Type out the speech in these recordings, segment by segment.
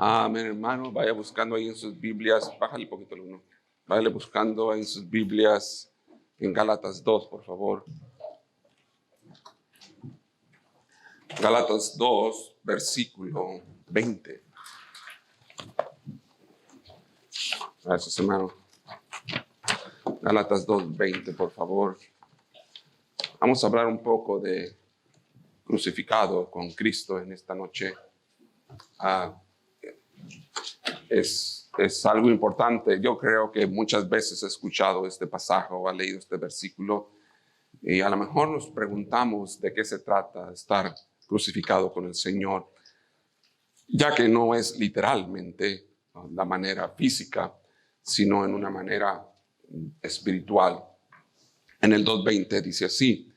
Amén, hermano. Vaya buscando ahí en sus Biblias. Bájale un poquito el uno. Vaya buscando en sus Biblias en Gálatas 2, por favor. Gálatas 2, versículo 20. Gracias, hermano. Gálatas 2, 20, por favor. Vamos a hablar un poco de crucificado con Cristo en esta noche. Es algo importante. Yo creo que muchas veces he escuchado este pasaje o he leído este versículo y a lo mejor nos preguntamos de qué se trata estar crucificado con el Señor, ya que no es literalmente la manera física, sino en una manera espiritual. En el 2:20 dice así: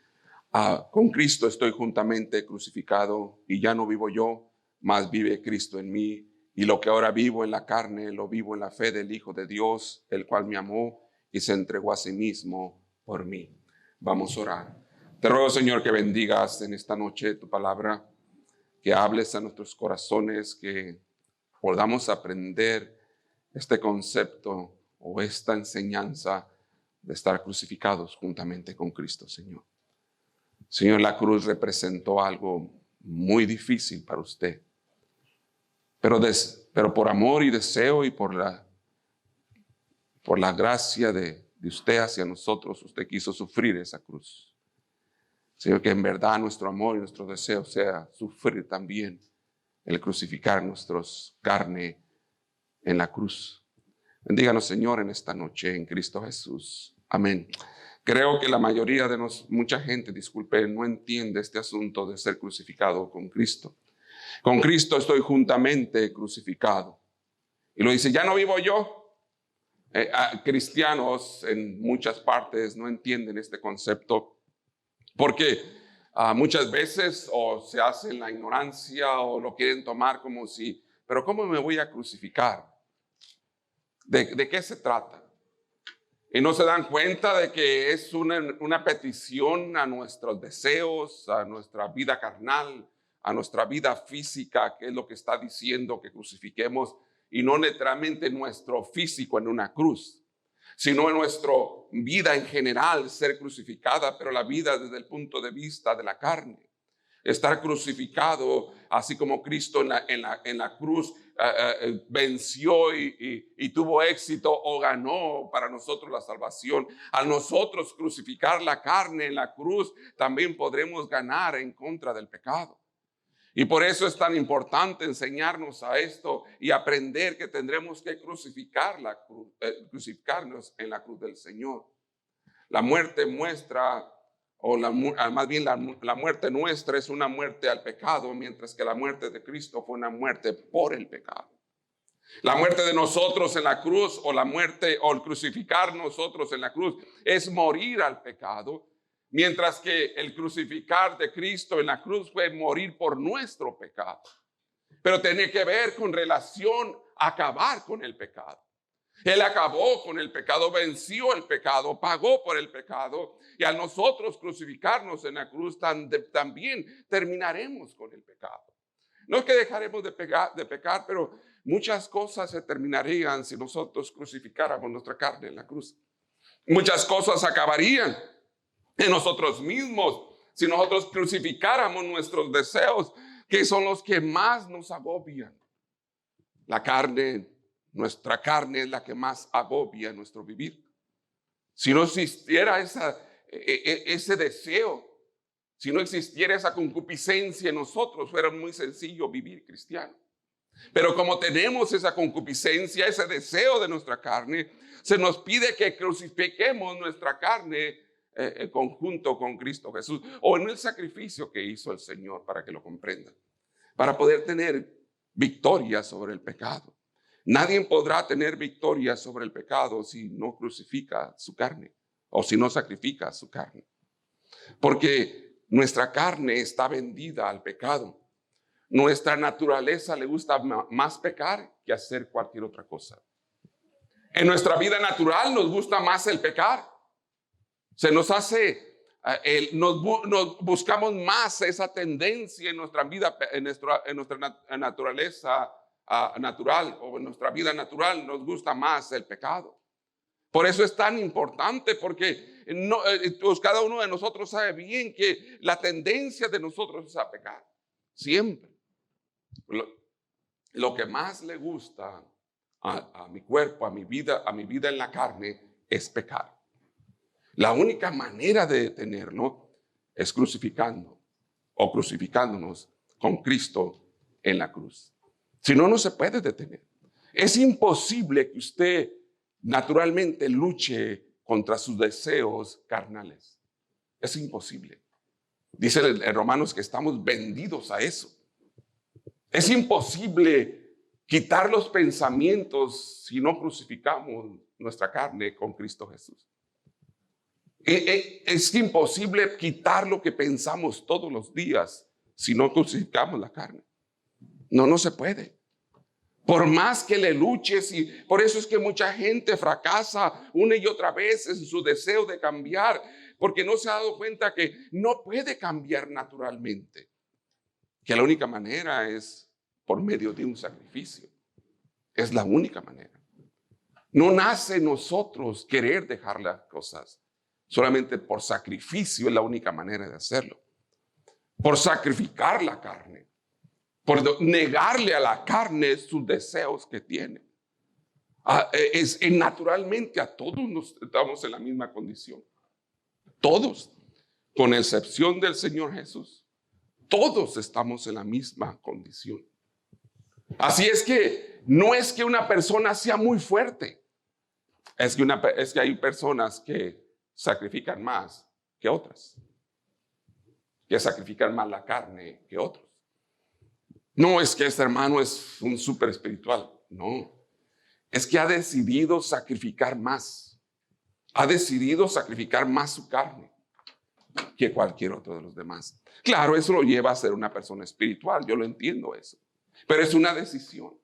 con Cristo estoy juntamente crucificado y ya no vivo yo, mas vive Cristo en mí. Y lo que ahora vivo en la carne, lo vivo en la fe del Hijo de Dios, el cual me amó y se entregó a sí mismo por mí. Vamos a orar. Te ruego, Señor, que bendigas en esta noche tu palabra, que hables a nuestros corazones, que podamos aprender este concepto o esta enseñanza de estar crucificados juntamente con Cristo, Señor. Señor, la cruz representó algo muy difícil para usted. Pero por amor y deseo y por la gracia de usted hacia nosotros, usted quiso sufrir esa cruz. Señor, que en verdad nuestro amor y nuestro deseo sea sufrir también el crucificar nuestros carne en la cruz. Bendíganos, Señor, en esta noche en Cristo Jesús. Amén. Creo que la mayoría de mucha gente, no entiende este asunto de ser crucificado con Cristo. Con Cristo estoy juntamente crucificado. Y lo dice, ya no vivo yo. Cristianos en muchas partes no entienden este concepto porque muchas veces o se hace en la ignorancia o lo quieren tomar como si, pero ¿cómo me voy a crucificar? ¿De qué se trata? Y no se dan cuenta de que es una petición a nuestros deseos, a nuestra vida carnal, a nuestra vida física, que es lo que está diciendo que crucifiquemos, y no literalmente nuestro físico en una cruz, sino en nuestra vida en general ser crucificada, pero la vida desde el punto de vista de la carne. Estar crucificado, así como Cristo en la cruz venció y tuvo éxito o ganó para nosotros la salvación. Al nosotros crucificar la carne en la cruz, también podremos ganar en contra del pecado. Y por eso es tan importante enseñarnos a esto y aprender que tendremos que crucificarnos en la cruz del Señor. La muerte muestra, más bien la muerte nuestra es una muerte al pecado, mientras que la muerte de Cristo fue una muerte por el pecado. La muerte de nosotros en la cruz o la muerte o el crucificar nosotros en la cruz es morir al pecado, mientras que el crucificar de Cristo en la cruz fue morir por nuestro pecado. Pero tiene que ver con relación a acabar con el pecado. Él acabó con el pecado, venció el pecado, pagó por el pecado. Y al nosotros crucificarnos en la cruz también terminaremos con el pecado. No es que dejaremos de pecar, pero muchas cosas se terminarían si nosotros crucificáramos nuestra carne en la cruz. Muchas cosas acabarían en nosotros mismos si nosotros crucificáramos nuestros deseos, que son los que más nos agobian. La carne, nuestra carne es la que más agobia nuestro vivir. Si no existiera ese deseo, si no existiera esa concupiscencia en nosotros, fuera muy sencillo vivir cristiano. Pero como tenemos esa concupiscencia, ese deseo de nuestra carne, se nos pide que crucifiquemos nuestra carne conjunto con Cristo Jesús, o en el sacrificio que hizo el Señor, para que lo comprendan, para poder tener victoria sobre el pecado. Nadie podrá tener victoria sobre el pecado si no crucifica su carne o si no sacrifica su carne, porque nuestra carne está vendida al pecado. Nuestra naturaleza le gusta más pecar que hacer cualquier otra cosa. En nuestra vida natural nos gusta más el pecar. Se nos hace, nos buscamos más esa tendencia en nuestra vida, en nuestra naturaleza natural o en nuestra vida natural nos gusta más el pecado. Por eso es tan importante, porque pues cada uno de nosotros sabe bien que la tendencia de nosotros es a pecar. Siempre. Lo que más le gusta a mi cuerpo, a mi vida en la carne, es pecar. La única manera de detenerlo es crucificándonos con Cristo en la cruz. Si no, no se puede detener. Es imposible que usted naturalmente luche contra sus deseos carnales. Es imposible. Dice en Romanos que estamos vendidos a eso. Es imposible quitar los pensamientos si no crucificamos nuestra carne con Cristo Jesús. Es imposible quitar lo que pensamos todos los días si no crucificamos la carne. No se puede. Por más que le luches, y por eso es que mucha gente fracasa una y otra vez en su deseo de cambiar, porque no se ha dado cuenta que no puede cambiar naturalmente, que la única manera es por medio de un sacrificio. Es la única manera. No nace en nosotros querer dejar las cosas. Solamente por sacrificio es la única manera de hacerlo. Por sacrificar la carne. Por negarle a la carne sus deseos que tiene. Naturalmente a todos nos estamos en la misma condición. Todos, con excepción del Señor Jesús. Todos estamos en la misma condición. Así es que no es que una persona sea muy fuerte. Es que hay personas que sacrifican más que otras. Que sacrifican más la carne que otros. No es que este hermano es un súper espiritual. No. Es que ha decidido sacrificar más. Ha decidido sacrificar más su carne que cualquier otro de los demás. Claro, eso lo lleva a ser una persona espiritual. Yo lo entiendo eso. Pero es una decisión.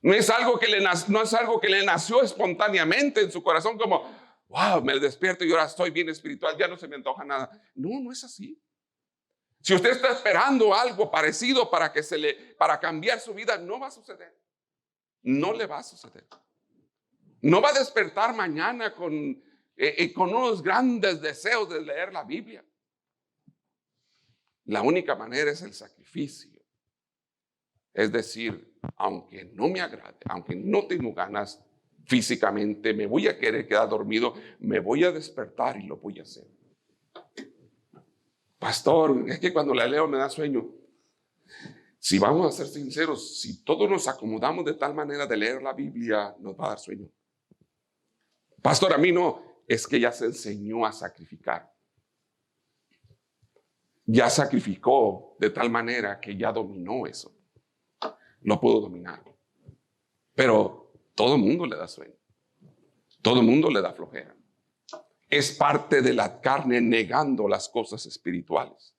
No es algo que le nació espontáneamente en su corazón como, wow, me despierto y ahora estoy bien espiritual, ya no se me antoja nada. No es así. Si usted está esperando algo parecido para cambiar su vida, no va a suceder. No le va a suceder. No va a despertar mañana con unos grandes deseos de leer la Biblia. La única manera es el sacrificio. Es decir, aunque no me agrade, aunque no tengo ganas físicamente, me voy a querer quedar dormido, me voy a despertar y lo voy a hacer. Pastor, es que cuando la leo me da sueño. Si vamos a ser sinceros, si todos nos acomodamos de tal manera de leer la Biblia, nos va a dar sueño. Pastor, a mí no, es que ya se enseñó a sacrificar. Ya sacrificó de tal manera que ya dominó eso. Lo puedo dominar. Pero todo el mundo le da sueño. Todo el mundo le da flojera. Es parte de la carne negando las cosas espirituales.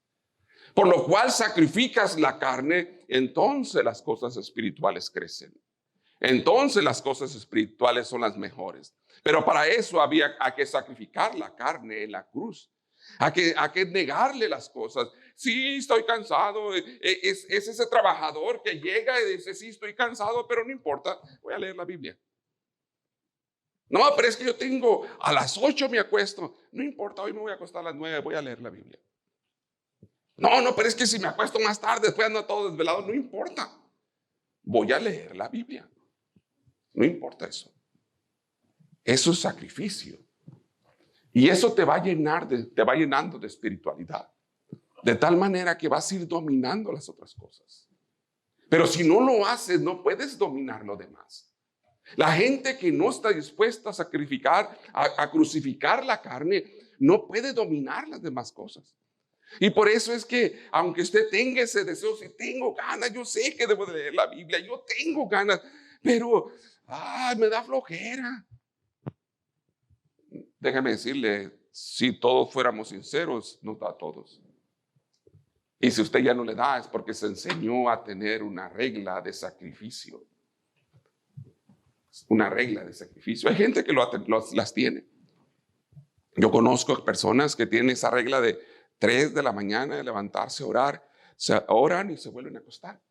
Por lo cual sacrificas la carne, entonces las cosas espirituales crecen. Entonces las cosas espirituales son las mejores. Pero para eso había que sacrificar la carne en la cruz. Hay que negarle las cosas. Sí, estoy cansado. Es ese trabajador que llega y dice, sí, estoy cansado, pero no importa, voy a leer la Biblia. No, pero es que yo tengo, a las 8 me acuesto. No importa, hoy me voy a acostar a las 9, voy a leer la Biblia. No, pero es que si me acuesto más tarde, después ando todo desvelado, no importa. Voy a leer la Biblia. No importa eso. Eso es sacrificio. Y eso te va llenando de espiritualidad. De tal manera que vas a ir dominando las otras cosas. Pero si no lo haces, no puedes dominar lo demás. La gente que no está dispuesta a sacrificar, a crucificar la carne, no puede dominar las demás cosas. Y por eso es que, aunque usted tenga ese deseo, si tengo ganas, yo sé que debo de leer la Biblia, yo tengo ganas, pero me da flojera. Déjeme decirle, si todos fuéramos sinceros, nos da a todos. Y si usted ya no le da, es porque se enseñó a tener una regla de sacrificio. Una regla de sacrificio. Hay gente que las tiene. Yo conozco personas que tienen esa regla de 3 de la mañana de levantarse a orar. Se oran y se vuelven a acostar.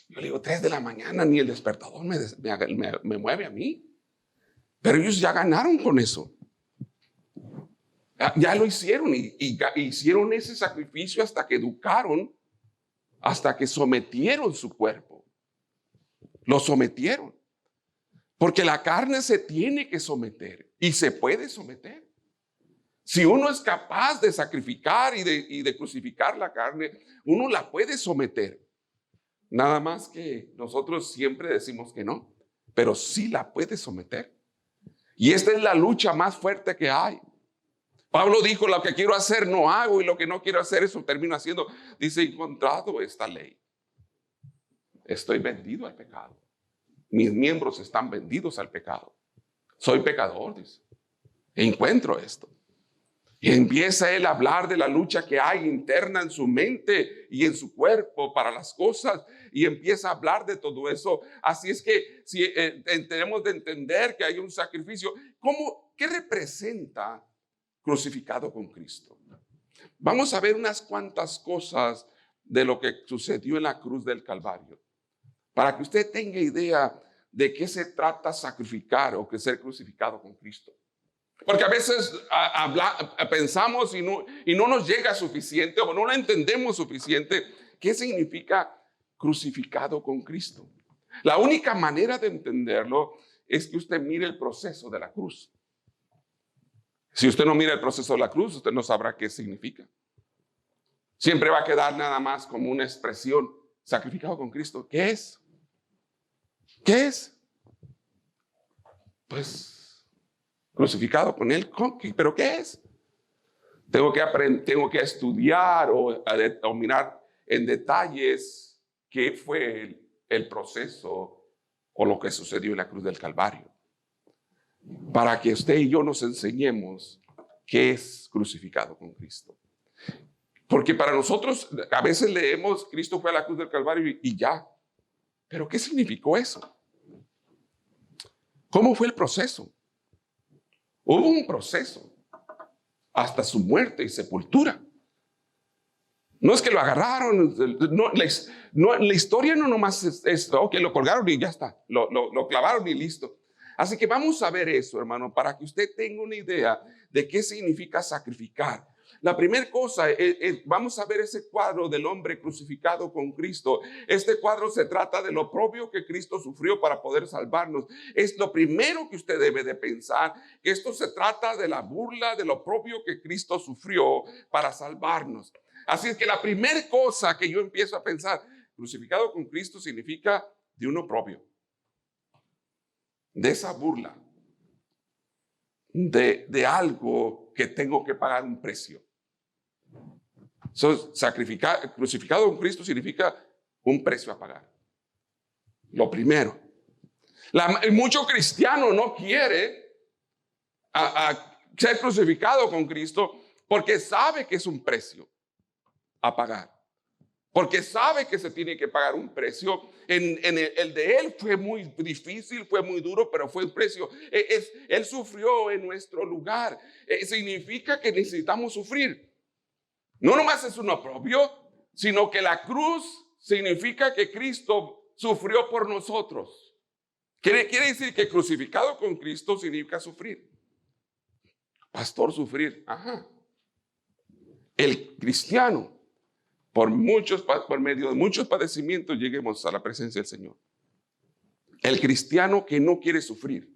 Yo le digo, 3 de la mañana, ni el despertador me mueve a mí. Pero ellos ya ganaron con eso. Ya lo hicieron y hicieron ese sacrificio hasta que educaron, hasta que sometieron su cuerpo. Lo sometieron. Porque la carne se tiene que someter y se puede someter. Si uno es capaz de sacrificar y de crucificar la carne, uno la puede someter. Nada más que nosotros siempre decimos que no, pero sí la puede someter. Y esta es la lucha más fuerte que hay. Pablo dijo, lo que quiero hacer no hago y lo que no quiero hacer eso termino haciendo. Dice, encontrado esta ley. Estoy vendido al pecado. Mis miembros están vendidos al pecado. Soy pecador, dice. Encuentro esto. Y empieza él a hablar de la lucha que hay interna en su mente y en su cuerpo para las cosas. Y empieza a hablar de todo eso. Así es que si tenemos de entender que hay un sacrificio, ¿qué representa crucificado con Cristo? Vamos a ver unas cuantas cosas de lo que sucedió en la cruz del Calvario, para que usted tenga idea de qué se trata sacrificar o que ser crucificado con Cristo. Porque a veces pensamos y no nos llega suficiente o no lo entendemos suficiente. ¿Qué significa crucificado con Cristo? La única manera de entenderlo es que usted mire el proceso de la cruz. Si usted no mira el proceso de la cruz, usted no sabrá qué significa. Siempre va a quedar nada más como una expresión. Sacrificado con Cristo, ¿qué es? ¿Qué es? Pues crucificado con Él, ¿pero qué es? Tengo que estudiar o mirar en detalles qué fue el proceso o lo que sucedió en la cruz del Calvario, para que usted y yo nos enseñemos qué es crucificado con Cristo. Porque para nosotros a veces leemos Cristo fue a la cruz del Calvario y ya. ¿Pero qué significó eso? ¿Cómo fue el proceso? Hubo un proceso hasta su muerte y sepultura. No es que lo agarraron, la historia no nomás es que lo colgaron y ya está, lo clavaron y listo. Así que vamos a ver eso, hermano, para que usted tenga una idea de qué significa sacrificar. La primera cosa, vamos a ver ese cuadro del hombre crucificado con Cristo. Este cuadro se trata de lo propio que Cristo sufrió para poder salvarnos. Es lo primero que usted debe de pensar, que esto se trata de la burla de lo propio que Cristo sufrió para salvarnos. Así es que la primera cosa que yo empiezo a pensar, crucificado con Cristo significa de uno propio. De esa burla. De algo que tengo que pagar un precio. Crucificado con Cristo significa un precio a pagar. Lo primero. Mucho cristiano no quiere ser crucificado con Cristo porque sabe que es un precio a pagar. Porque sabe que se tiene que pagar un precio. El de él fue muy difícil, fue muy duro, pero fue un precio. Él sufrió en nuestro lugar. Significa que necesitamos sufrir. No nomás es uno propio, sino que la cruz significa que Cristo sufrió por nosotros. Quiere decir que crucificado con Cristo significa sufrir. Pastor, sufrir. Ajá. El cristiano, por medio de muchos padecimientos, lleguemos a la presencia del Señor. El cristiano que no quiere sufrir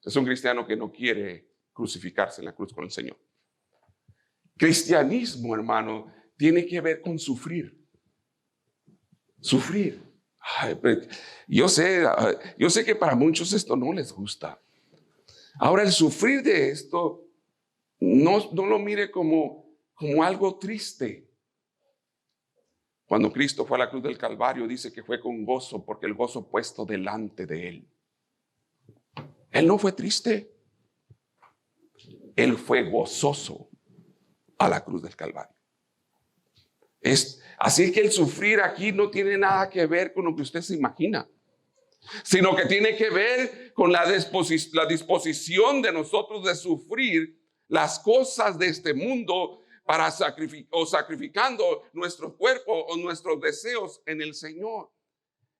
es un cristiano que no quiere crucificarse en la cruz con el Señor. Cristianismo, hermano, tiene que ver con sufrir. Sufrir. Yo sé que para muchos esto no les gusta. Ahora, el sufrir de esto, no lo mire como algo triste. Cuando Cristo fue a la cruz del Calvario, dice que fue con gozo, porque el gozo puesto delante de Él. Él no fue triste. Él fue gozoso a la cruz del Calvario. Así que el sufrir aquí no tiene nada que ver con lo que usted se imagina, sino que tiene que ver con la disposición de nosotros de sufrir las cosas de este mundo para sacrificando nuestro cuerpo o nuestros deseos en el Señor.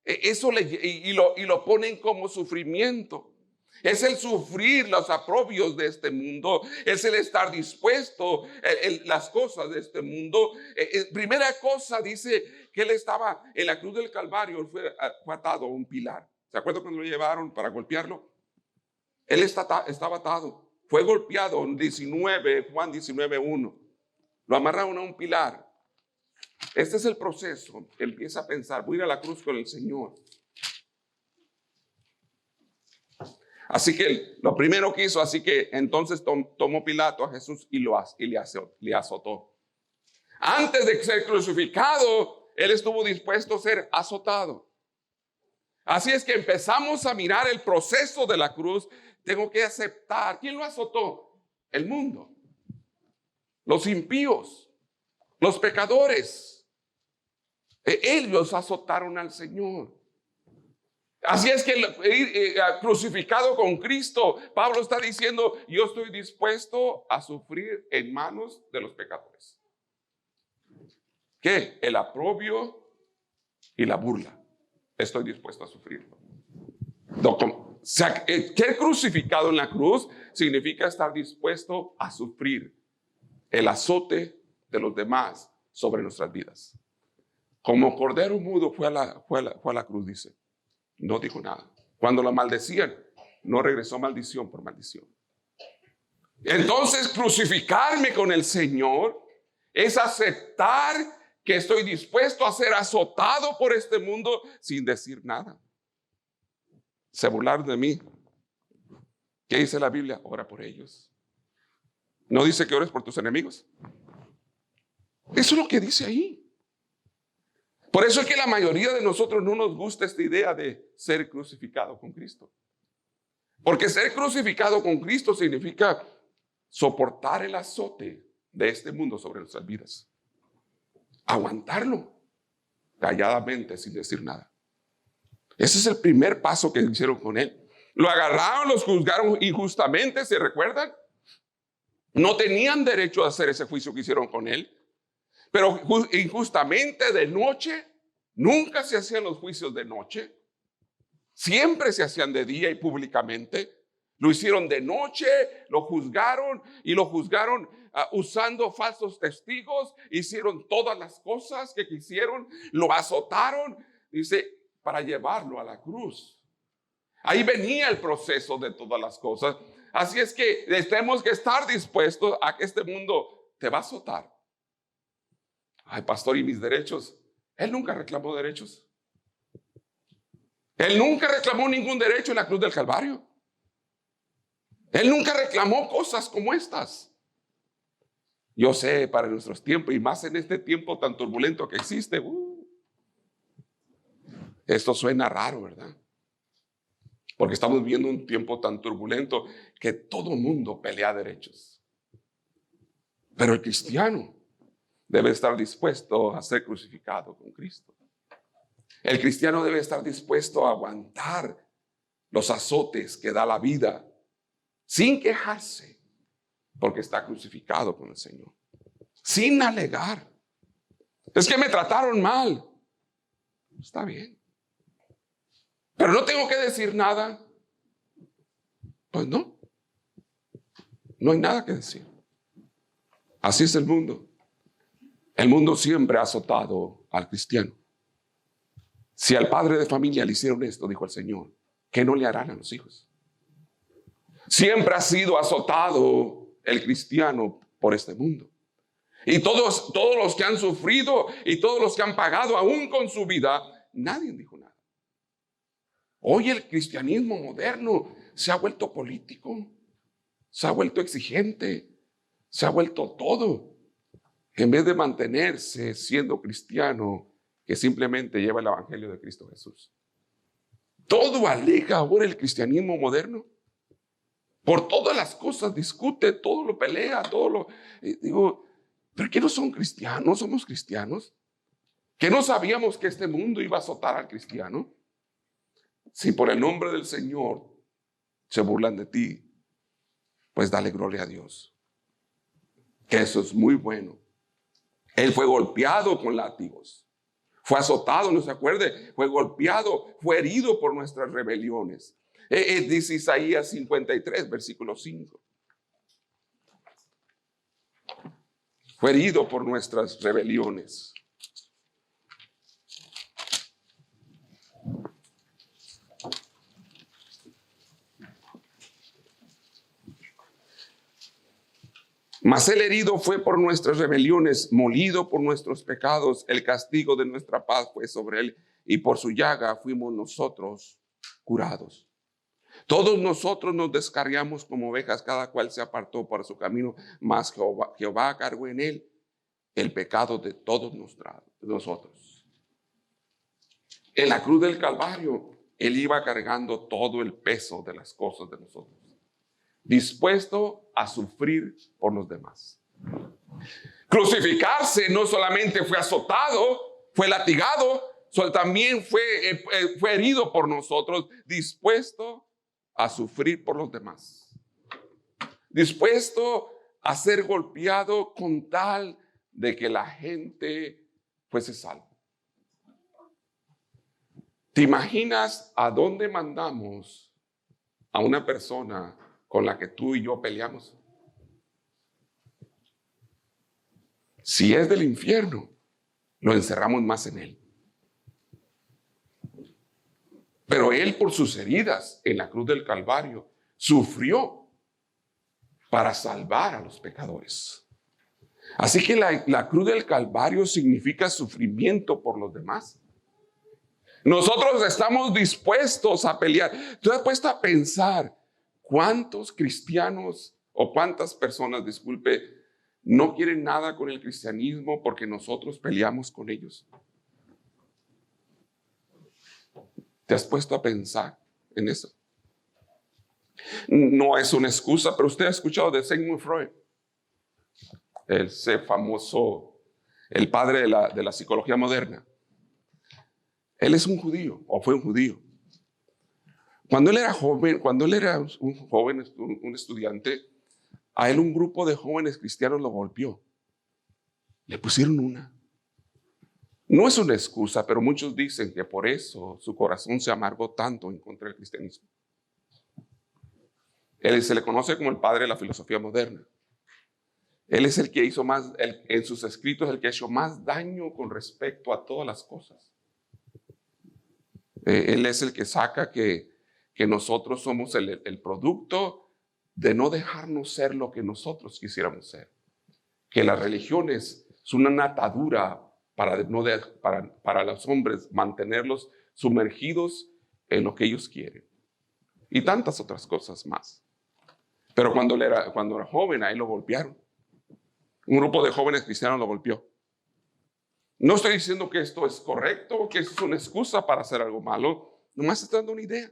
y lo ponen como sufrimiento. Es el sufrir los aprobios de este mundo, es el estar dispuesto las cosas de este mundo. Primera cosa dice que él estaba en la cruz del Calvario, fue atado a un pilar. ¿Se acuerdan cuando lo llevaron para golpearlo? Él estaba atado, fue golpeado en Juan 19:1. Lo amarraron a un pilar. Este es el proceso. Empieza a pensar, voy a ir a la cruz con el Señor. Así que lo primero que hizo, así que entonces tomó Pilato a Jesús y le azotó. Antes de ser crucificado, él estuvo dispuesto a ser azotado. Así es que empezamos a mirar el proceso de la cruz. Tengo que aceptar. ¿Quién lo azotó? El mundo. Los impíos. Los pecadores. Ellos azotaron al Señor. Así es que crucificado con Cristo, Pablo está diciendo, yo estoy dispuesto a sufrir en manos de los pecadores. ¿Qué? El aprobio y la burla. Estoy dispuesto a sufrirlo. Ser crucificado en la cruz significa estar dispuesto a sufrir el azote de los demás sobre nuestras vidas. Como cordero mudo fue a la cruz, dice. No dijo nada. Cuando la maldecían, no regresó maldición por maldición. Entonces, crucificarme con el Señor es aceptar que estoy dispuesto a ser azotado por este mundo sin decir nada. Se burlaron de mí. ¿Qué dice la Biblia? Ora por ellos. ¿No dice que ores por tus enemigos? Eso es lo que dice ahí. Por eso es que la mayoría de nosotros no nos gusta esta idea de ser crucificado con Cristo. Porque ser crucificado con Cristo significa soportar el azote de este mundo sobre nuestras vidas. Aguantarlo calladamente sin decir nada. Ese es el primer paso que hicieron con él. Lo agarraron, los juzgaron injustamente, ¿se recuerdan? No tenían derecho a hacer ese juicio que hicieron con él. Pero injustamente de noche, nunca se hacían los juicios de noche. Siempre se hacían de día y públicamente. Lo hicieron de noche, lo juzgaron usando falsos testigos. Hicieron todas las cosas que quisieron, lo azotaron, dice, para llevarlo a la cruz. Ahí venía el proceso de todas las cosas. Así es que tenemos que estar dispuestos a que este mundo te va a azotar. Ay, pastor, ¿y mis derechos? Él nunca reclamó derechos. Él nunca reclamó ningún derecho en la cruz del Calvario. Él nunca reclamó cosas como estas. Yo sé, para nuestros tiempos, y más en este tiempo tan turbulento que existe, esto suena raro, ¿verdad? Porque estamos viviendo un tiempo tan turbulento que todo mundo pelea derechos. Pero el cristiano debe estar dispuesto a ser crucificado con Cristo. El cristiano debe estar dispuesto a aguantar los azotes que da la vida sin quejarse, porque está crucificado con el Señor. Sin alegar. Es que me trataron mal. Está bien. Pero no tengo que decir nada. Pues no. No hay nada que decir. Así es el mundo. El mundo siempre ha azotado al cristiano. Si al padre de familia le hicieron esto, dijo el Señor, ¿qué no le harán a los hijos? Siempre ha sido azotado el cristiano por este mundo. Y todos los que han sufrido y todos los que han pagado aún con su vida, nadie dijo nada. Hoy el cristianismo moderno se ha vuelto político, se ha vuelto exigente, se ha vuelto todo. En vez de mantenerse siendo cristiano, que simplemente lleva el evangelio de Cristo Jesús. Todo alega ahora el cristianismo moderno. Por todas las cosas discute, todo lo pelea, digo, ¿pero qué no son cristianos? ¿No somos cristianos? ¿Que no sabíamos que este mundo iba a azotar al cristiano? Si por el nombre del Señor se burlan de ti, pues dale gloria a Dios. Que eso es muy bueno. Él fue golpeado con látigos, Fue azotado, no se acuerde, fue golpeado, fue herido por nuestras rebeliones. Dice Isaías 53, versículo 5. Fue herido por nuestras rebeliones. Mas el herido fue por nuestras rebeliones, molido por nuestros pecados. El castigo de nuestra paz fue sobre él, y por su llaga fuimos nosotros curados. Todos nosotros nos descarriamos como ovejas, cada cual se apartó para su camino, mas Jehová cargó en él el pecado de todos nosotros. En la cruz del Calvario, él iba cargando todo el peso de las cosas de nosotros, dispuesto a sufrir por los demás. Crucificarse no solamente fue azotado, fue latigado, también fue herido por nosotros, dispuesto a sufrir por los demás, dispuesto a ser golpeado con tal de que la gente fuese salva. ¿Te imaginas a dónde mandamos a una persona con la que tú y yo peleamos? Si es del infierno, lo encerramos más en él. Pero él, por sus heridas en la cruz del Calvario, sufrió para salvar a los pecadores. Así que la cruz del Calvario significa sufrimiento por los demás. Nosotros estamos dispuestos a pelear. ¿Tú has puesto a pensar cuántos cristianos o cuántas personas, disculpe, no quieren nada con el cristianismo porque nosotros peleamos con ellos? ¿Te has puesto a pensar en eso? No es una excusa, pero usted ha escuchado de Sigmund Freud, ese famoso, el padre de la psicología moderna. Él es un judío, o fue un judío. Cuando él era un estudiante, a él un grupo de jóvenes cristianos lo golpeó. Le pusieron una. No es una excusa, pero muchos dicen que por eso su corazón se amargó tanto en contra del cristianismo. Él se le conoce como el padre de la filosofía moderna. Él es el que hizo más, en sus escritos, el que ha hecho más daño con respecto a todas las cosas. Él es el que saca que nosotros somos el producto de no dejarnos ser lo que nosotros quisiéramos ser. Que las religiones son una atadura para los hombres, mantenerlos sumergidos en lo que ellos quieren. Y tantas otras cosas más. Pero cuando era joven, a él lo golpearon. Un grupo de jóvenes cristianos lo golpeó. No estoy diciendo que esto es correcto, que esto es una excusa para hacer algo malo. Nomás estoy dando una idea.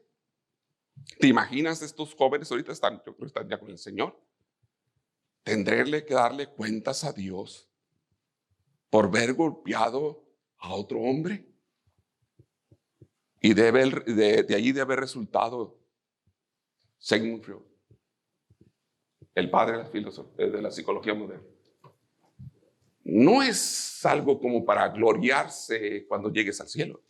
¿Te imaginas estos jóvenes ahorita yo creo que están ya con el Señor? Tendré que darle cuentas a Dios por ver golpeado a otro hombre. Y de allí debe haber resultado Sigmund Freud, el padre de la psicología moderna. No es algo como para gloriarse cuando llegues al cielo.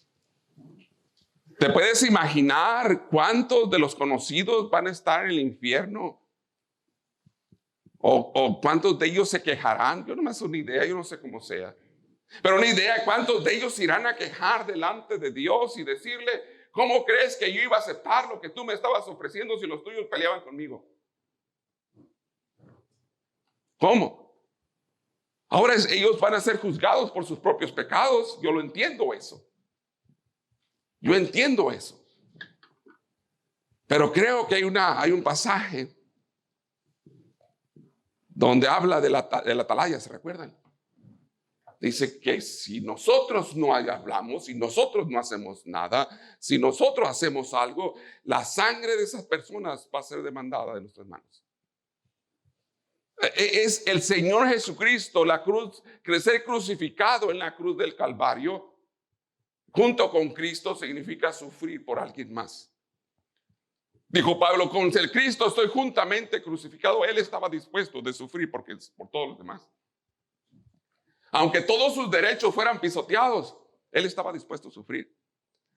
¿Te puedes imaginar cuántos de los conocidos van a estar en el infierno? ¿O cuántos de ellos se quejarán? Yo no me hago una idea, yo no sé cómo sea. Pero una idea de cuántos de ellos irán a quejar delante de Dios y decirle, ¿cómo crees que yo iba a aceptar lo que tú me estabas ofreciendo si los tuyos peleaban conmigo? ¿Cómo? Ahora ellos van a ser juzgados por sus propios pecados. Yo lo entiendo eso. Yo entiendo eso. Pero creo que hay un pasaje donde habla de la atalaya, ¿se recuerdan? Dice que si nosotros no hablamos, si nosotros no hacemos nada, si nosotros hacemos algo, la sangre de esas personas va a ser demandada de nuestras manos. Es el Señor Jesucristo, la cruz, ser crucificado en la cruz del Calvario, junto con Cristo, significa sufrir por alguien más. Dijo Pablo, con el Cristo estoy juntamente crucificado. Él estaba dispuesto de sufrir por todos los demás. Aunque todos sus derechos fueran pisoteados, Él estaba dispuesto a sufrir.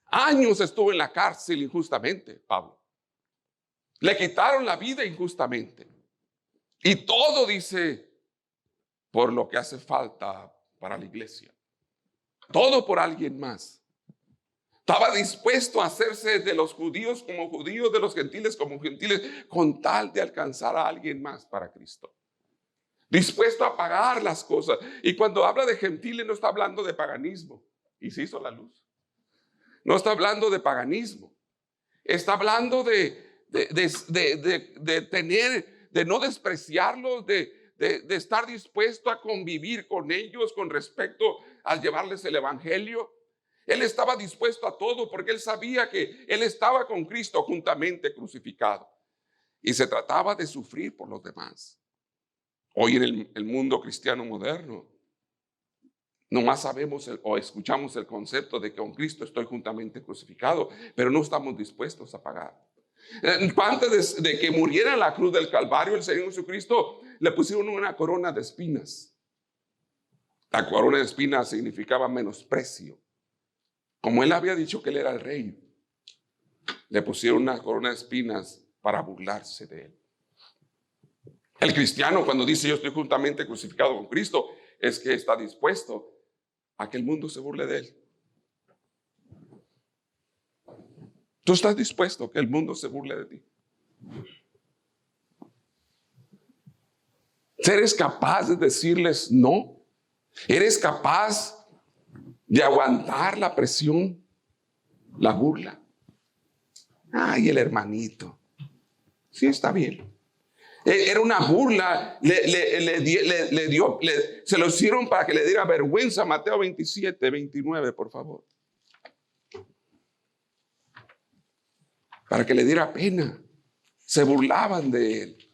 Años estuvo en la cárcel injustamente, Pablo. Le quitaron la vida injustamente. Y todo, dice, por lo que hace falta para la iglesia. Todo por alguien más. Estaba dispuesto a hacerse de los judíos como judíos, de los gentiles como gentiles, con tal de alcanzar a alguien más para Cristo. Dispuesto a pagar las cosas. Y cuando habla de gentiles no está hablando de paganismo. Y se hizo la luz. No está hablando de paganismo. Está hablando de tener, de no despreciarlos, de estar dispuesto a convivir con ellos con respecto a llevarles el evangelio. Él estaba dispuesto a todo porque él sabía que él estaba con Cristo juntamente crucificado. Y se trataba de sufrir por los demás. Hoy en el mundo cristiano moderno, nomás sabemos o escuchamos el concepto de que con Cristo estoy juntamente crucificado, pero no estamos dispuestos a pagar. Antes de que muriera en la cruz del Calvario, el Señor Jesucristo le pusieron una corona de espinas. La corona de espinas significaba menosprecio. Como él había dicho que él era el rey, le pusieron una corona de espinas para burlarse de él. El cristiano, cuando dice yo estoy juntamente crucificado con Cristo, es que está dispuesto a que el mundo se burle de él. ¿Tú estás dispuesto a que el mundo se burle de ti? ¿Eres capaz de decirles no? ¿Eres capaz de aguantar la presión, la burla? Ay, el hermanito. Sí, está bien. Era una burla, se lo hicieron para que le diera vergüenza. Mateo 27, 29, por favor. Para que le diera pena. Se burlaban de él.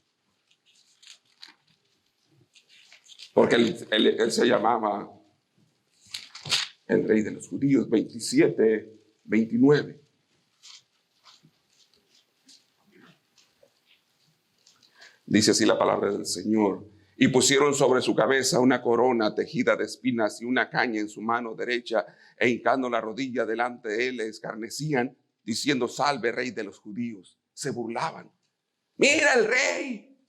Porque él se llamaba el rey de los judíos. 27, 29. Dice así la palabra del Señor. Y pusieron sobre su cabeza una corona tejida de espinas y una caña en su mano derecha, e hincando la rodilla delante de él, le escarnecían, diciendo: salve, rey de los judíos. Se burlaban. Mira el rey.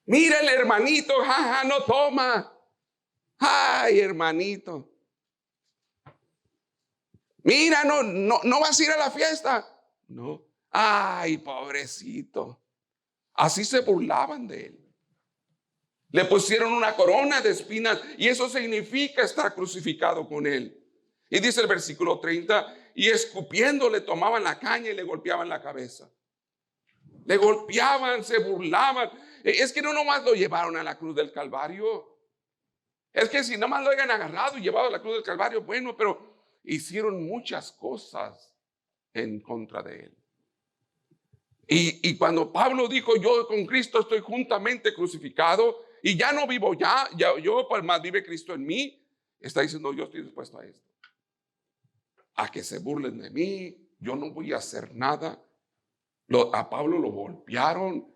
Mira el hermanito. Jaja, no toma. Ay, hermanito. Mira, no vas a ir a la fiesta. No. Ay, pobrecito. Así se burlaban de él. Le pusieron una corona de espinas y eso significa estar crucificado con él. Y dice el versículo 30, y escupiendo le tomaban la caña y le golpeaban la cabeza. Le golpeaban, se burlaban. Es que no nomás lo llevaron a la cruz del Calvario. Es que si nomás lo hayan agarrado y llevado a la cruz del Calvario, bueno, pero hicieron muchas cosas en contra de él. Y cuando Pablo dijo: yo con Cristo estoy juntamente crucificado y ya no vivo ya yo, pues más vive Cristo en mí, está diciendo: yo estoy dispuesto a esto, a que se burlen de mí, yo no voy a hacer nada. A Pablo lo golpearon,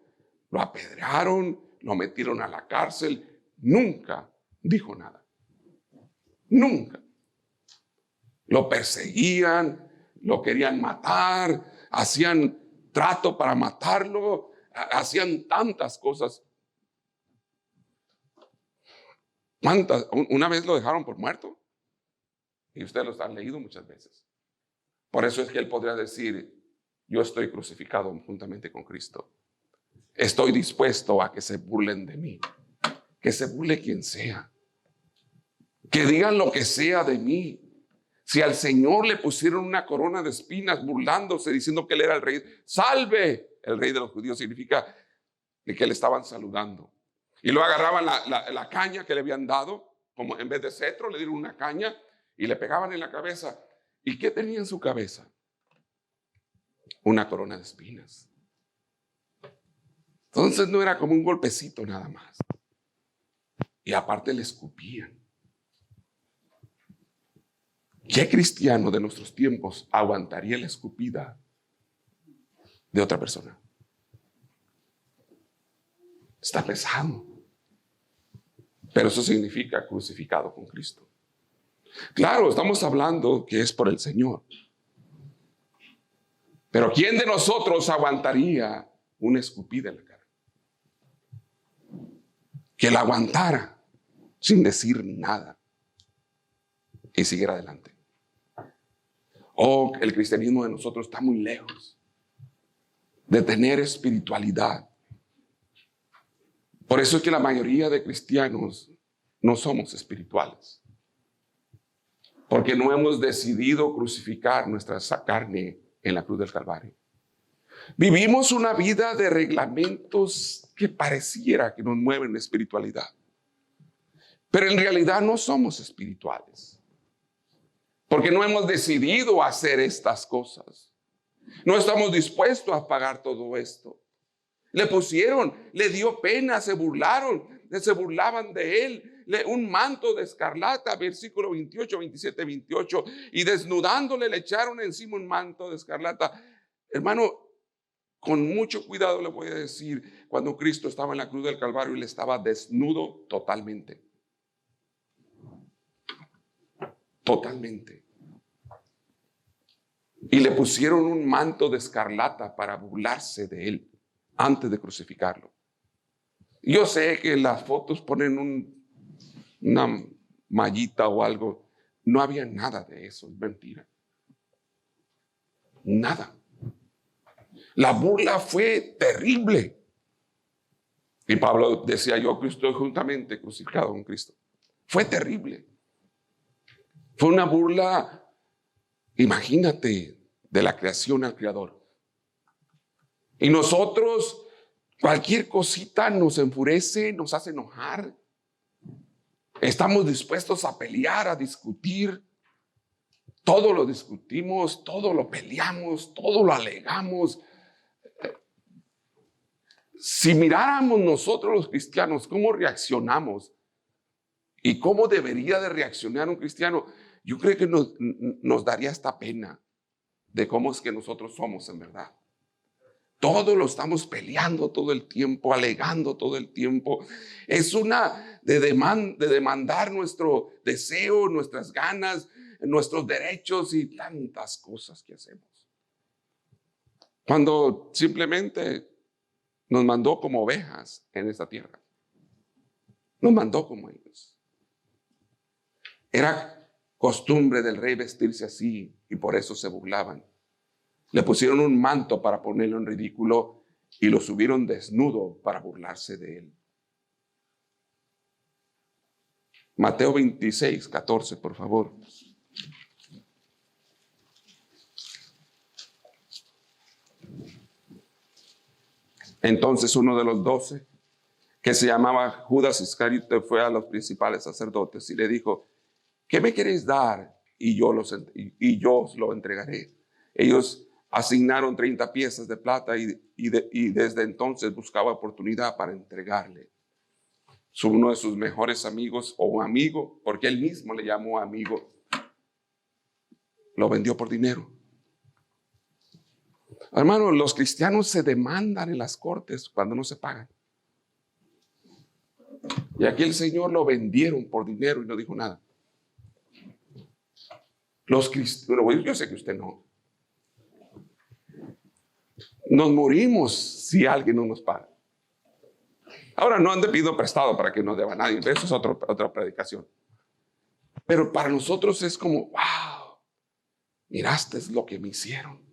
lo apedrearon, lo metieron a la cárcel, nunca dijo nada, nunca. Lo perseguían, lo querían matar, hacían trato para matarlo, hacían tantas cosas. ¿Cuántas? Una vez lo dejaron por muerto. Y ustedes lo han leído muchas veces. Por eso es que él podría decir: yo estoy crucificado juntamente con Cristo. Estoy dispuesto a que se burlen de mí. Que se burle quien sea. Que digan lo que sea de mí. Si al Señor le pusieron una corona de espinas burlándose, diciendo que él era el rey, salve, el rey de los judíos, significa que le estaban saludando. Y lo agarraban la caña que le habían dado, como en vez de cetro, le dieron una caña y le pegaban en la cabeza. ¿Y qué tenía en su cabeza? Una corona de espinas. Entonces no era como un golpecito nada más. Y aparte le escupían. ¿Qué cristiano de nuestros tiempos aguantaría la escupida de otra persona? Está pesado. Pero eso significa crucificado con Cristo. Claro, estamos hablando que es por el Señor. Pero ¿quién de nosotros aguantaría una escupida en la cara? Que la aguantara sin decir nada y seguir adelante. Oh, el cristianismo de nosotros está muy lejos de tener espiritualidad. Por eso es que la mayoría de cristianos no somos espirituales. Porque no hemos decidido crucificar nuestra carne en la cruz del Calvario. Vivimos una vida de reglamentos que pareciera que nos mueven la espiritualidad. Pero en realidad no somos espirituales. Porque no hemos decidido hacer estas cosas. No estamos dispuestos a pagar todo esto. Le dio pena, se burlaban de él. Un manto de escarlata, versículo 28, 27, 28. Y desnudándole le echaron encima un manto de escarlata. Hermano, con mucho cuidado le voy a decir, cuando Cristo estaba en la cruz del Calvario, él estaba desnudo totalmente. Totalmente. Y le pusieron un manto de escarlata para burlarse de él antes de crucificarlo. Yo sé que las fotos ponen una mallita o algo. No había nada de eso, es mentira. Nada. La burla fue terrible. Y Pablo decía, yo que estoy juntamente crucificado con Cristo. Fue terrible. Fue una burla, imagínate, de la creación al Creador. Y nosotros, cualquier cosita nos enfurece, nos hace enojar. Estamos dispuestos a pelear, a discutir. Todo lo discutimos, todo lo peleamos, todo lo alegamos. Si miráramos nosotros los cristianos cómo reaccionamos y cómo debería de reaccionar un cristiano, yo creo que nos daría esta pena de cómo es que nosotros somos en verdad. Todo lo estamos peleando todo el tiempo, alegando todo el tiempo. Es una de demandar nuestro deseo, nuestras ganas, nuestros derechos y tantas cosas que hacemos. Cuando simplemente nos mandó como ovejas en esta tierra. Nos mandó como ellos. Era costumbre del rey vestirse así y por eso se burlaban. Le pusieron un manto para ponerlo en ridículo y lo subieron desnudo para burlarse de él. Mateo 26, 14, por favor. Entonces uno de los 12, que se llamaba Judas Iscariote, fue a los principales sacerdotes y le dijo, ¿qué me queréis dar? Y yo os lo entregaré. Ellos asignaron 30 piezas de plata y desde entonces buscaba oportunidad para entregarle. Uno de sus mejores amigos, o amigo, porque él mismo le llamó amigo, lo vendió por dinero. Hermano, los cristianos se demandan en las cortes cuando no se pagan. Y aquí el Señor lo vendieron por dinero y no dijo nada. Los cristianos, yo sé que usted no. Nos morimos si alguien no nos paga. Ahora no han de pedir prestado para que nos deba nadie. Eso es otra predicación. Pero para nosotros es como, wow, miraste lo que me hicieron.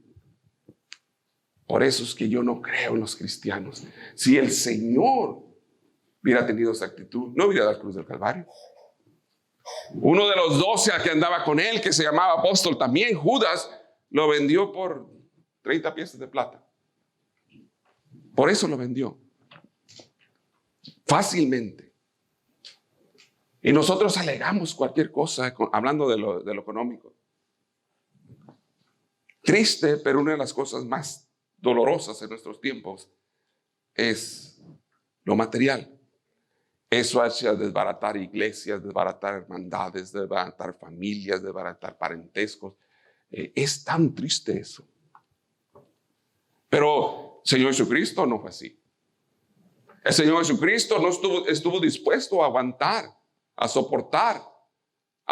Por eso es que yo no creo en los cristianos. Si el Señor hubiera tenido esa actitud, no hubiera dado la cruz del Calvario. Uno de los 12 que andaba con él, que se llamaba apóstol también, Judas, lo vendió por 30 piezas de plata. Por eso lo vendió. Fácilmente. Y nosotros alegamos cualquier cosa hablando de lo económico. Triste, pero una de las cosas más dolorosas en nuestros tiempos es lo material. Eso hace desbaratar iglesias, desbaratar hermandades, desbaratar familias, desbaratar parentescos. Es tan triste eso. Pero Señor Jesucristo no fue así. El Señor Jesucristo no estuvo dispuesto a aguantar, a soportar,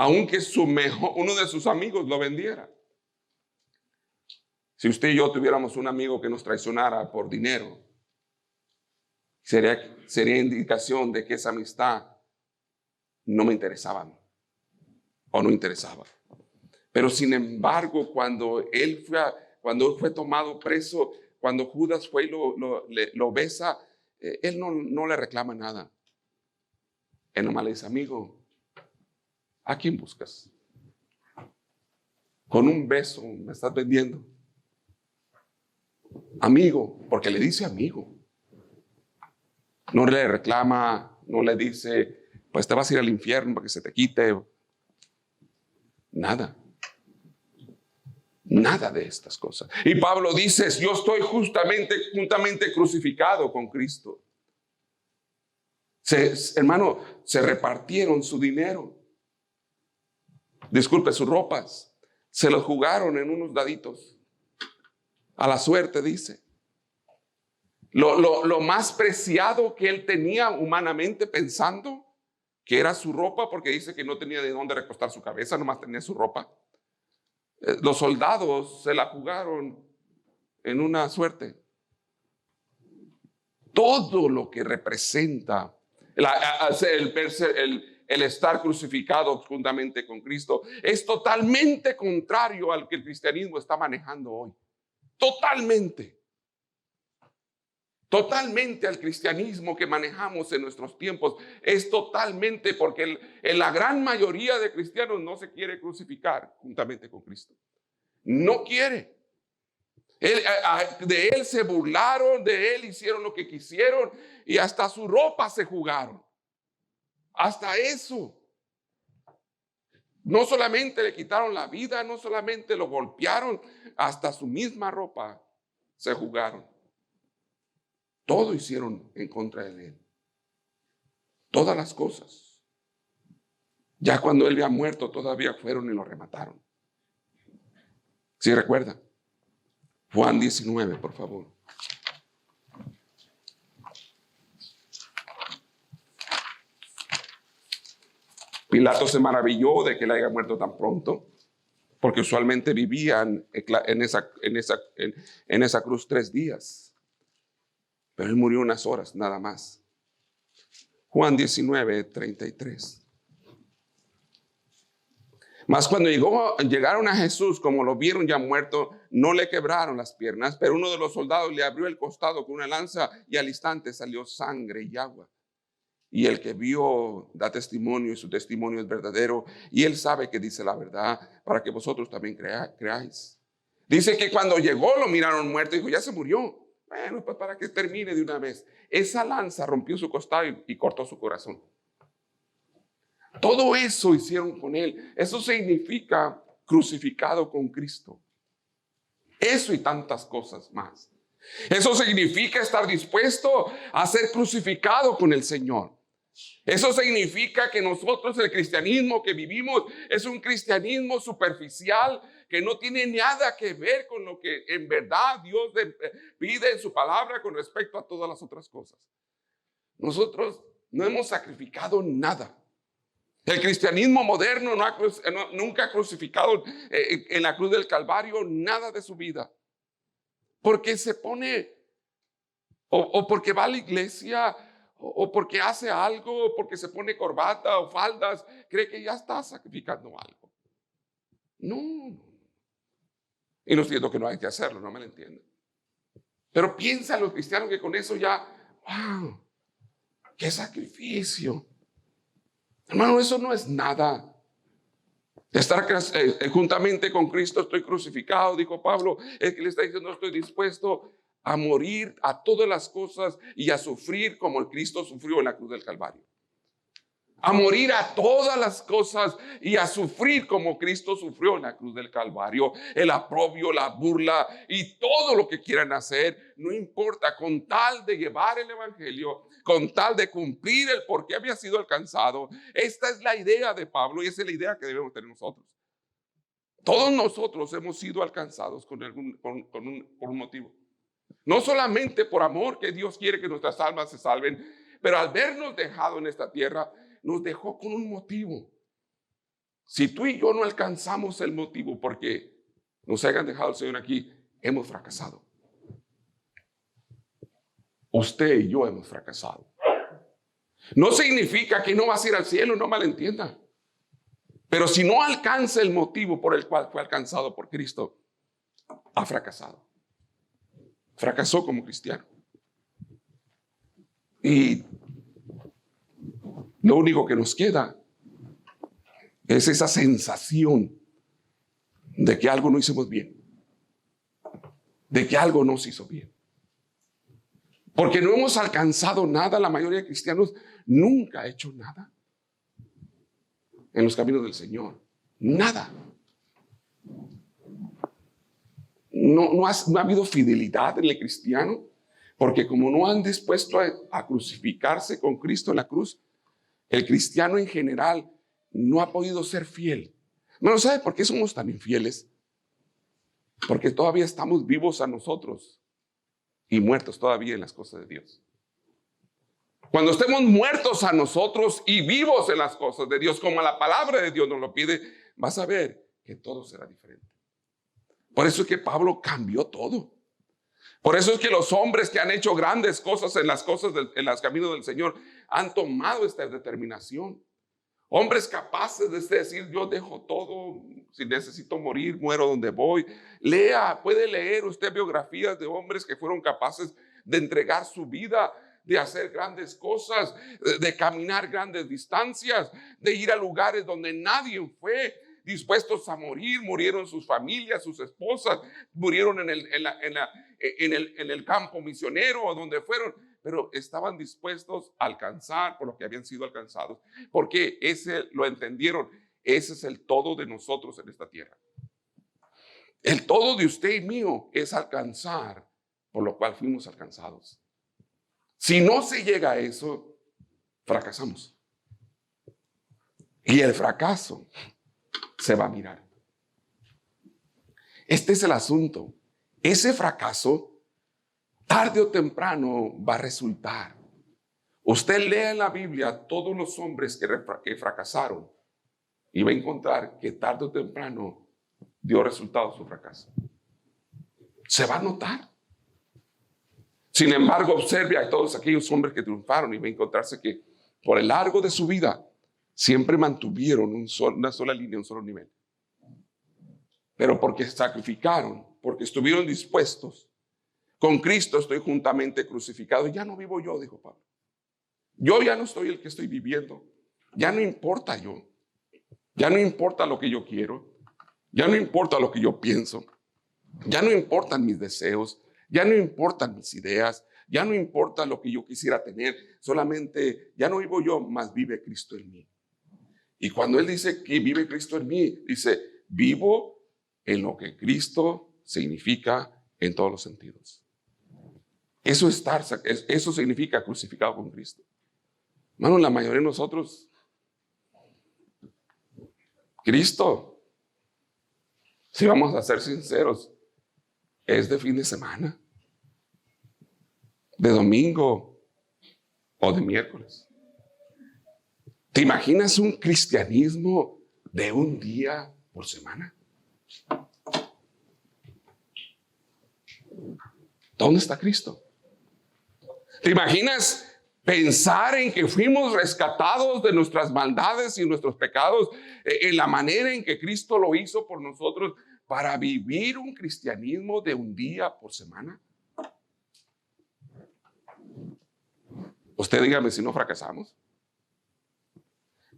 aunque uno de sus amigos lo vendiera. Si usted y yo tuviéramos un amigo que nos traicionara por dinero, sería indicación de que esa amistad no me interesaba o no interesaba. Pero sin embargo, cuando él fue tomado preso, cuando Judas fue y lo besa, él no le reclama nada. Él nomás le dice: amigo, ¿a quién buscas? Con un beso me estás vendiendo. Amigo, porque le dice amigo. No le reclama, no le dice, pues te vas a ir al infierno para que se te quite. Nada. Nada de estas cosas. Y Pablo dice: yo estoy juntamente crucificado con Cristo. Hermano, se repartieron su dinero. Disculpe, sus ropas. Se los jugaron en unos daditos. A la suerte, dice. Lo más preciado que él tenía humanamente pensando, que era su ropa, porque dice que no tenía de dónde recostar su cabeza, nomás tenía su ropa. Los soldados se la jugaron en una suerte. Todo lo que representa el estar crucificado juntamente con Cristo es totalmente contrario al que el cristianismo está manejando hoy. Totalmente al cristianismo que manejamos en nuestros tiempos. Es totalmente porque la gran mayoría de cristianos no se quiere crucificar juntamente con Cristo. No quiere. De él se burlaron, de él hicieron lo que quisieron y hasta su ropa se jugaron. Hasta eso. No solamente le quitaron la vida, no solamente lo golpearon, hasta su misma ropa se jugaron. Todo hicieron en contra de él. Todas las cosas. Ya cuando él había muerto, todavía fueron y lo remataron. ¿Sí recuerda? Juan 19, por favor. Pilato se maravilló de que él haya muerto tan pronto, porque usualmente vivían en esa cruz 3 días. Pero él murió unas horas, nada más. Juan 19, 33. Mas cuando llegaron a Jesús, como lo vieron ya muerto, no le quebraron las piernas, pero uno de los soldados le abrió el costado con una lanza y al instante salió sangre y agua. Y el que vio da testimonio y su testimonio es verdadero y él sabe que dice la verdad para que vosotros también creáis. Dice que cuando llegó lo miraron muerto y dijo: ya se murió. Bueno, pues para que termine de una vez. Esa lanza rompió su costado y cortó su corazón. Todo eso hicieron con él. Eso significa crucificado con Cristo. Eso y tantas cosas más. Eso significa estar dispuesto a ser crucificado con el Señor. Eso significa que nosotros, el cristianismo que vivimos, es un cristianismo superficial que no tiene nada que ver con lo que en verdad Dios pide en su palabra con respecto a todas las otras cosas. Nosotros no hemos sacrificado nada. El cristianismo moderno nunca ha crucificado en la cruz del Calvario nada de su vida. Porque se pone, o porque va a la iglesia, o porque hace algo, o porque se pone corbata o faldas, cree que ya está sacrificando algo. No. Y no estoy diciendo que no hay que hacerlo, no me lo entienden. Pero piensan los cristianos que con eso ya, wow, qué sacrificio. Hermano, eso no es nada. Estar juntamente con Cristo, estoy crucificado, dijo Pablo, es que le está diciendo: estoy dispuesto a morir a todas las cosas y a sufrir como el Cristo sufrió en la cruz del Calvario. A morir a todas las cosas y a sufrir como Cristo sufrió en la cruz del Calvario. El oprobio, la burla y todo lo que quieran hacer, no importa, con tal de llevar el evangelio, con tal de cumplir el por qué había sido alcanzado. Esta es la idea de Pablo y esa es la idea que debemos tener nosotros. Todos nosotros hemos sido alcanzados por un motivo. No solamente por amor, que Dios quiere que nuestras almas se salven, pero al vernos dejado en esta tierra, nos dejó con un motivo. Si tú y yo no alcanzamos el motivo porque nos hayan dejado el Señor aquí, hemos fracasado. Usted y yo hemos fracasado. No significa que no vas a ir al cielo, no malentienda. Pero si no alcanza el motivo por el cual fue alcanzado por Cristo, ha fracasado. Fracasó como cristiano. Y lo único que nos queda es esa sensación de que algo no hicimos bien, de que algo no se hizo bien. Porque no hemos alcanzado nada, la mayoría de cristianos nunca ha hecho nada en los caminos del Señor. Nada. No ha habido fidelidad en el cristiano, porque como no han dispuesto a crucificarse con Cristo en la cruz, el cristiano en general no ha podido ser fiel. ¿No sabe por qué somos tan infieles? Porque todavía estamos vivos a nosotros y muertos todavía en las cosas de Dios. Cuando estemos muertos a nosotros y vivos en las cosas de Dios, como la palabra de Dios nos lo pide, vas a ver que todo será diferente. Por eso es que Pablo cambió todo. Por eso es que los hombres que han hecho grandes cosas en los caminos del Señor han tomado esta determinación. Hombres capaces de decir, yo dejo todo, si necesito morir, muero donde voy. Puede leer usted biografías de hombres que fueron capaces de entregar su vida, de hacer grandes cosas, de caminar grandes distancias, de ir a lugares donde nadie fue, dispuestos a morir. Murieron sus familias, sus esposas, murieron en el campo misionero o donde fueron, pero estaban dispuestos a alcanzar por lo que habían sido alcanzados, porque ese lo entendieron. Ese es el todo de nosotros en esta tierra. El todo de usted y mío es alcanzar por lo cual fuimos alcanzados. Si no se llega a eso, fracasamos. Y el fracaso se va a mirar. Este es el asunto. Ese fracaso, tarde o temprano, va a resultar. Usted lea en la Biblia todos los hombres que fracasaron y va a encontrar que tarde o temprano dio resultado su fracaso. Se va a notar. Sin embargo, observe a todos aquellos hombres que triunfaron y va a encontrarse que por el largo de su vida siempre mantuvieron una sola línea, un solo nivel. Pero porque sacrificaron, porque estuvieron dispuestos, con Cristo estoy juntamente crucificado. Ya no vivo yo, dijo Pablo. Yo ya no soy el que estoy viviendo. Ya no importa yo. Ya no importa lo que yo quiero. Ya no importa lo que yo pienso. Ya no importan mis deseos. Ya no importan mis ideas. Ya no importa lo que yo quisiera tener. Solamente ya no vivo yo, mas vive Cristo en mí. Y cuando él dice que vive Cristo en mí, dice, vivo en lo que Cristo significa en todos los sentidos. Eso significa crucificado con Cristo. Hermano, la mayoría de nosotros, Cristo, si vamos a ser sinceros, es de fin de semana, de domingo o de miércoles. ¿Te imaginas un cristianismo de un día por semana? ¿Dónde está Cristo? ¿Te imaginas pensar en que fuimos rescatados de nuestras maldades y nuestros pecados en la manera en que Cristo lo hizo por nosotros para vivir un cristianismo de un día por semana? Usted dígame si no fracasamos.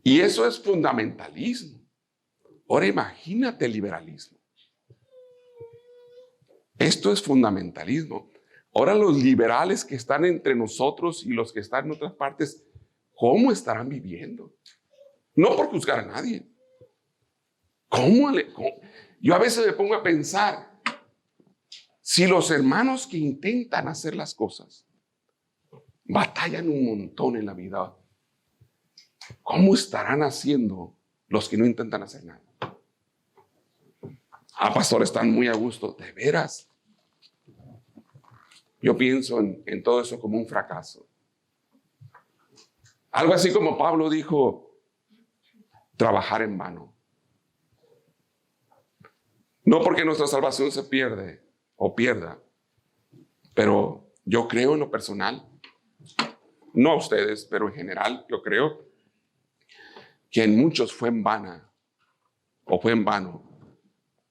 Y eso es fundamentalismo. Ahora imagínate el liberalismo. Esto es fundamentalismo. Ahora los liberales que están entre nosotros y los que están en otras partes, ¿cómo estarán viviendo? No por juzgar a nadie. ¿Cómo? Yo a veces me pongo a pensar, si los hermanos que intentan hacer las cosas batallan un montón en la vida, ¿cómo estarán haciendo los que no intentan hacer nada? Pastor, están muy a gusto. ¿De veras? Yo pienso en todo eso como un fracaso. Algo así como Pablo dijo, trabajar en vano. No porque nuestra salvación se pierde o pierda, pero yo creo en lo personal, no a ustedes, pero en general yo creo que en muchos fue en vano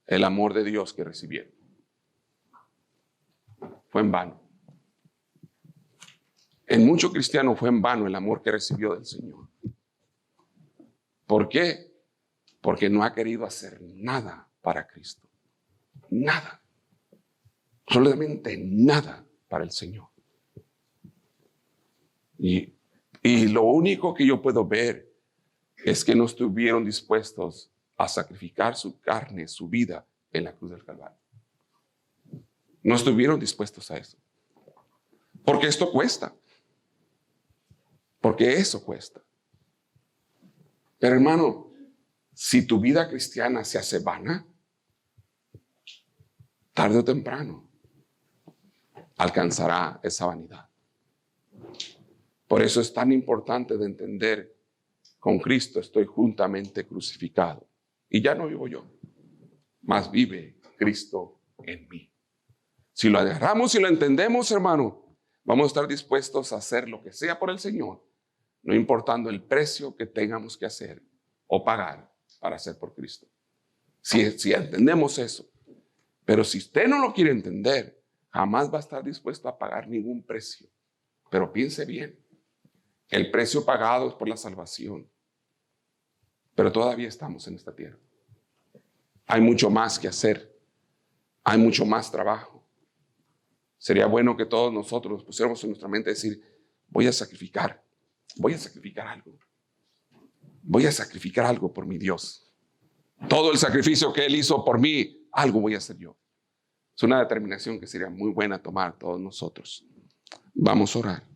el amor de Dios que recibieron. Fue en vano. En muchos cristianos fue en vano el amor que recibió del Señor. ¿Por qué? Porque no ha querido hacer nada para Cristo. Nada. Absolutamente nada para el Señor. Y lo único que yo puedo ver es que no estuvieron dispuestos a sacrificar su carne, su vida en la cruz del Calvario. No estuvieron dispuestos a eso. Porque esto cuesta. Porque eso cuesta. Pero hermano, si tu vida cristiana se hace vana, tarde o temprano alcanzará esa vanidad. Por eso es tan importante de entender, con Cristo estoy juntamente crucificado. Y ya no vivo yo, mas vive Cristo en mí. Si lo agarramos y lo entendemos, hermano, vamos a estar dispuestos a hacer lo que sea por el Señor, no importando el precio que tengamos que hacer o pagar para hacer por Cristo. Si entendemos eso. Pero si usted no lo quiere entender, jamás va a estar dispuesto a pagar ningún precio. Pero piense bien, el precio pagado es por la salvación. Pero todavía estamos en esta tierra. Hay mucho más que hacer. Hay mucho más trabajo. Sería bueno que todos nosotros pusiéramos en nuestra mente decir, voy a sacrificar algo. Voy a sacrificar algo por mi Dios. Todo el sacrificio que Él hizo por mí, algo voy a hacer yo. Es una determinación que sería muy buena tomar todos nosotros. Vamos a orar.